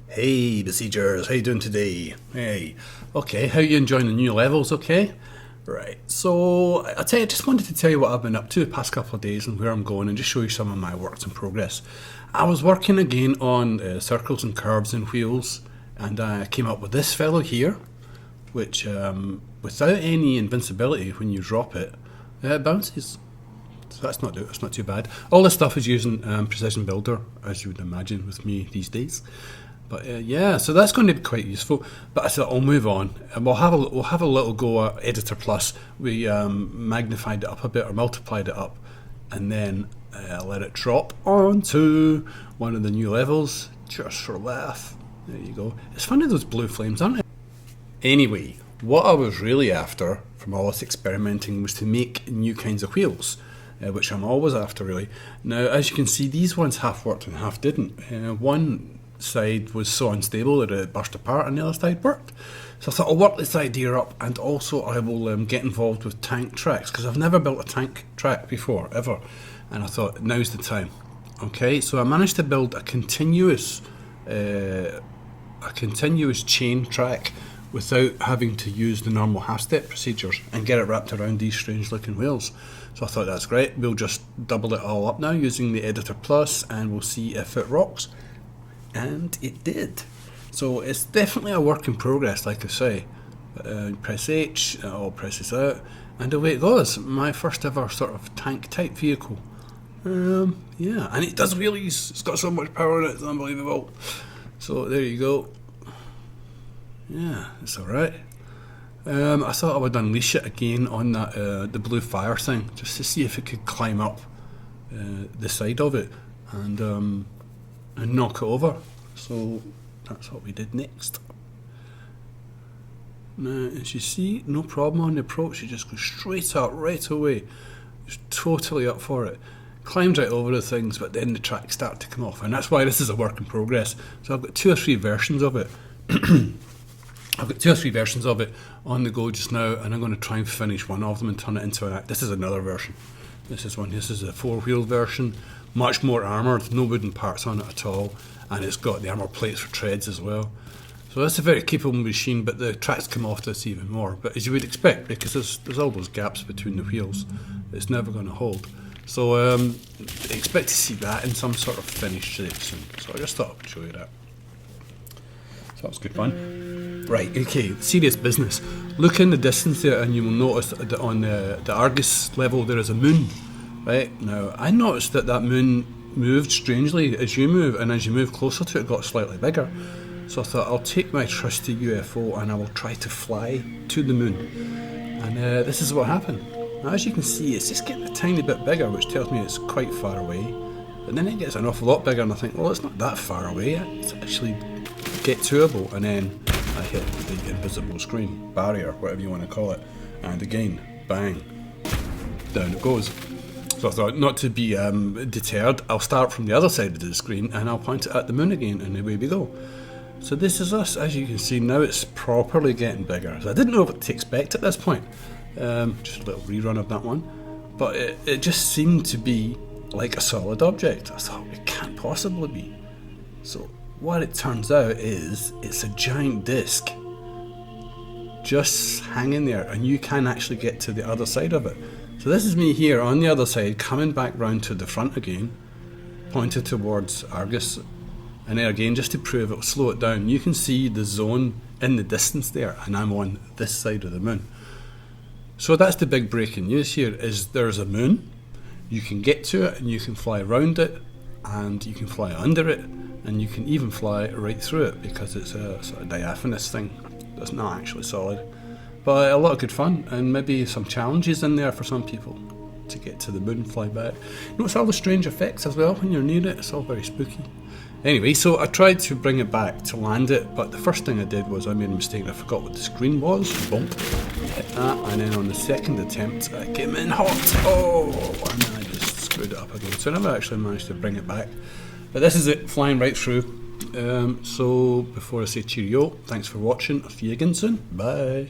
Hey Besiegers, how you doing today? Hey, okay, how you enjoying the new levels, okay? Right, so I just wanted to tell you what I've been up to the past couple of days and where I'm going and just show you some of my works in progress. I was working again on circles and curves and wheels, and I came up with this fellow here, which without any invincibility when you drop it, it bounces. So that's not too bad. All this stuff is using Precision Builder, as you would imagine with me these days. But yeah, so that's going to be quite useful. But I thought I'll move on, and we'll have a little go at Editor Plus. We magnified it up a bit or multiplied it up, and then let it drop onto one of the new levels just for a laugh. There you go. It's funny those blue flames, aren't it? Anyway, what I was really after from all this experimenting was to make new kinds of wheels. Which I'm always after, really. Now, as you can see, these ones half worked and half didn't. One side was so unstable that it burst apart, and the other side worked. So I thought I'll work this idea up, and also I will get involved with tank tracks, because I've never built a tank track before, ever. And I thought, now's the time. Okay, so I managed to build a continuous chain track without having to use the normal half-step procedures and get it wrapped around these strange-looking wheels. So I thought that's great. We'll just double it all up now using the Editor Plus, and we'll see if it rocks. And it did. So it's definitely a work in progress, like I say. Press H, it all presses out, and away it goes. My first ever sort of tank-type vehicle. Yeah, and it does wheelies. It's got so much power in it, it's unbelievable. So there you go. Yeah, it's alright. I thought I would unleash it again on that the blue fire thing, just to see if it could climb up the side of it and knock it over. So that's what we did next. Now, as you see, no problem on the approach. You just go straight up right away. Just totally up for it. Climbs right over the things, but then the tracks start to come off, and that's why this is a work in progress. So I've got 2 or 3 versions of it. I've got 2 or 3 versions of it on the go just now, and I'm going to try and finish one of them and turn it into an. This is another version. This is a 4-wheel version, much more armoured, no wooden parts on it at all, and it's got the armour plates for treads as well. So that's a very capable machine, but the tracks come off this even more. But as you would expect, because there's all those gaps between the wheels, it's never going to hold. So expect to see that in some sort of finished shape soon. So I just thought I'd show you that. So that was good fun. Right, okay, serious business. Look in the distance there and you will notice that on the Argus level there is a moon. Right, now I noticed that moon moved strangely as you move, and as you move closer to it, it got slightly bigger. So I thought I'll take my trusty UFO and I will try to fly to the moon. And this is what happened. Now as you can see, it's just getting a tiny bit bigger, which tells me it's quite far away. And then it gets an awful lot bigger and I think, well, it's not that far away, it's actually get toable, and then I hit the invisible screen, barrier, whatever you want to call it, and again, bang, down it goes. So I thought, not to be deterred, I'll start from the other side of the screen and I'll point it at the moon again, and away we go. So this is us. As you can see, now it's properly getting bigger. So I didn't know what to expect at this point. Just a little rerun of that one. But it just seemed to be like a solid object. I thought, it can't possibly be. So what it turns out is it's a giant disc just hanging there, and you can actually get to the other side of it. So this is me here on the other side, coming back round to the front again, pointed towards Argus, and then again, just to prove it, slow it down, you can see the zone in the distance there, and I'm on this side of the moon. So that's the big breaking news here, is there's a moon, you can get to it, and you can fly around it, and you can fly under it, and you can even fly right through it, because it's a sort of diaphanous thing that's not actually solid. But a lot of good fun, and maybe some challenges in there for some people to get to the moon and fly back. Notice all the strange effects as well when you're near it, it's all very spooky. Anyway, so I tried to bring it back to land it, but the first thing I did was I made a mistake. I forgot what the screen was. Bump, hit that, and then on the second attempt I came in hot. Oh, and then I just screwed it up again. So I never actually managed to bring it back. But this is it, flying right through. So before I say cheerio, thanks for watching. I'll see you again soon. Bye.